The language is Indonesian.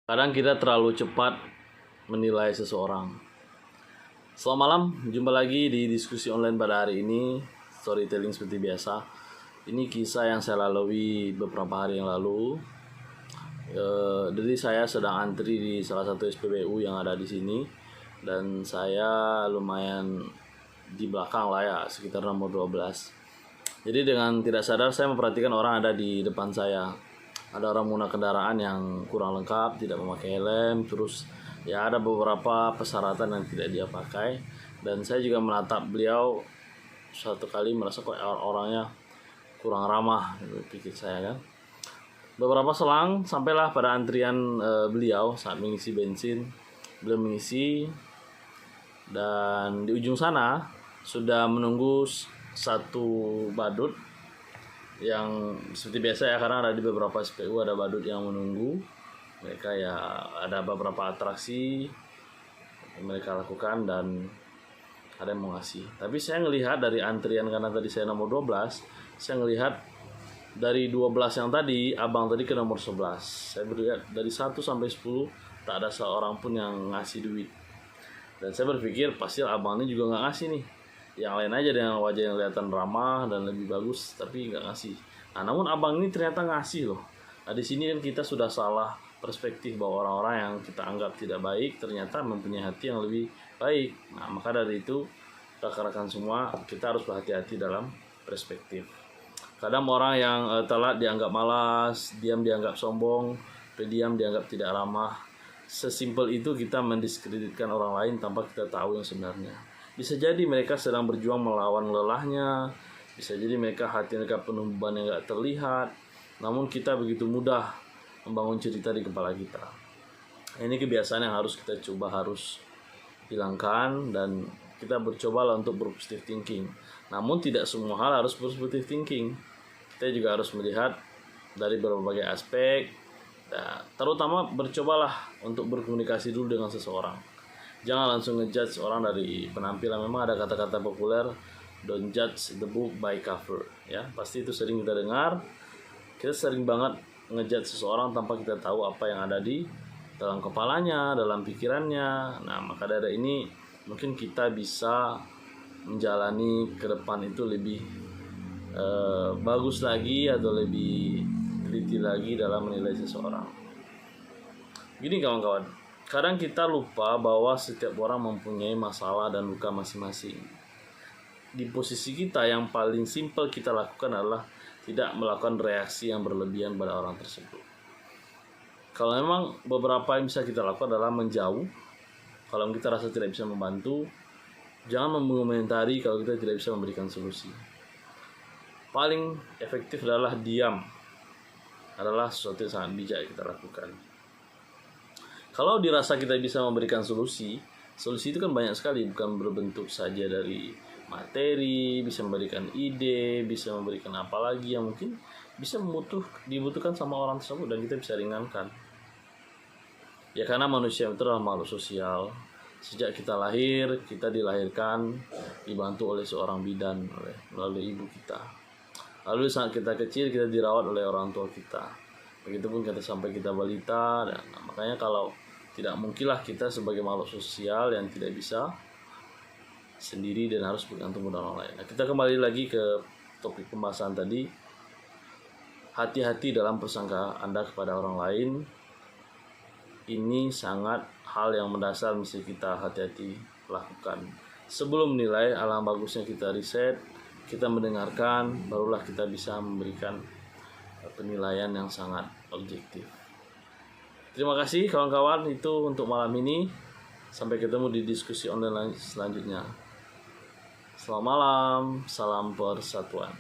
Kadang kita terlalu cepat menilai seseorang. Selamat malam, jumpa lagi di diskusi online pada hari ini. Storytelling seperti biasa. Ini kisah yang saya lalui beberapa hari yang lalu. Jadi saya sedang antri di salah satu SPBU yang ada di sini, dan saya lumayan di belakang lah ya, sekitar nomor 12. Jadi dengan tidak sadar saya memperhatikan orang ada di depan saya. Ada orang menggunakan kendaraan yang kurang lengkap, tidak memakai helm, terus ya ada beberapa persyaratan yang tidak dia pakai. Dan saya juga menatap beliau suatu kali, merasa kok orangnya kurang ramah, pikir saya kan. Beberapa selang sampailah pada antrian beliau saat mengisi bensin. Beliau mengisi, dan di ujung sana sudah menunggu satu badut yang seperti biasa ya, karena ada di beberapa SPU ada badut yang menunggu. Mereka ya ada beberapa atraksi yang mereka lakukan dan ada yang mau ngasih. Tapi saya ngelihat dari antrian, karena tadi saya nomor 12, saya ngelihat dari 12 yang tadi, abang tadi ke nomor 11. Saya melihat dari 1 sampai 10 tak ada seorang pun yang ngasih duit. Dan saya berpikir pasti abang ini juga nggak ngasih nih. Yang lain aja dengan wajah yang kelihatan ramah dan lebih bagus, tapi nggak ngasih. Nah, namun abang ini ternyata ngasih loh. Nah, di sini kan kita sudah salah perspektif bahwa orang-orang yang kita anggap tidak baik ternyata mempunyai hati yang lebih baik. Nah, maka dari itu rekan-rekan semua, kita harus berhati-hati dalam perspektif. Kadang orang yang telat dianggap malas, diam dianggap sombong, pendiam dianggap tidak ramah. Sesimpel itu kita mendiskreditkan orang lain tanpa kita tahu yang sebenarnya. Bisa jadi mereka sedang berjuang melawan lelahnya, bisa jadi mereka hati mereka penuh beban yang gak terlihat, namun kita begitu mudah membangun cerita di kepala kita. Ini kebiasaan yang harus kita coba harus hilangkan, dan kita bercobalah untuk berpositif thinking. Namun tidak semua hal harus berpositif thinking. Kita juga harus melihat dari berbagai aspek. Nah, terutama bercobalah untuk berkomunikasi dulu dengan seseorang. Jangan langsung ngejudge orang dari penampilan. Memang ada kata-kata populer, don't judge the book by cover. Ya, pasti itu sering kita dengar. Kita sering banget ngejudge seseorang tanpa kita tahu apa yang ada di dalam kepalanya, dalam pikirannya. Nah, maka dari ini mungkin kita bisa menjalani ke depan itu lebih bagus lagi, atau lebih teliti lagi dalam menilai seseorang. Gini kawan-kawan, kadang kita lupa bahwa setiap orang mempunyai masalah dan luka masing-masing. Di posisi kita, yang paling simpel kita lakukan adalah tidak melakukan reaksi yang berlebihan pada orang tersebut. Kalau memang beberapa yang bisa kita lakukan adalah menjauh. Kalau kita rasa tidak bisa membantu, jangan mengomentari kalau kita tidak bisa memberikan solusi. Paling efektif adalah diam. Adalah sesuatu yang sangat bijak yang kita lakukan. Kalau dirasa kita bisa memberikan solusi itu kan banyak sekali, bukan berbentuk saja dari materi, bisa memberikan ide, bisa memberikan apa lagi yang mungkin bisa dibutuhkan sama orang tersebut, dan kita bisa ringankan. Ya, karena manusia itu adalah makhluk sosial. Sejak kita lahir, kita dilahirkan dibantu oleh seorang bidan, melalui ibu kita. Lalu saat kita kecil, kita dirawat oleh orang tua kita. Begitupun kita sampai kita balita. Dan makanya kalau tidak mungkinlah kita sebagai makhluk sosial yang tidak bisa sendiri dan harus bergantung pada orang lain. Nah, kita kembali lagi ke topik pembahasan tadi. Hati-hati dalam prasangka Anda kepada orang lain. Ini sangat hal yang mendasar, mesti kita hati-hati lakukan. Sebelum menilai, alangkah bagusnya kita riset, kita mendengarkan, barulah kita bisa memberikan penilaian yang sangat objektif. Terima kasih kawan-kawan, itu untuk malam ini. Sampai ketemu di diskusi online selanjutnya. Selamat malam, salam persatuan.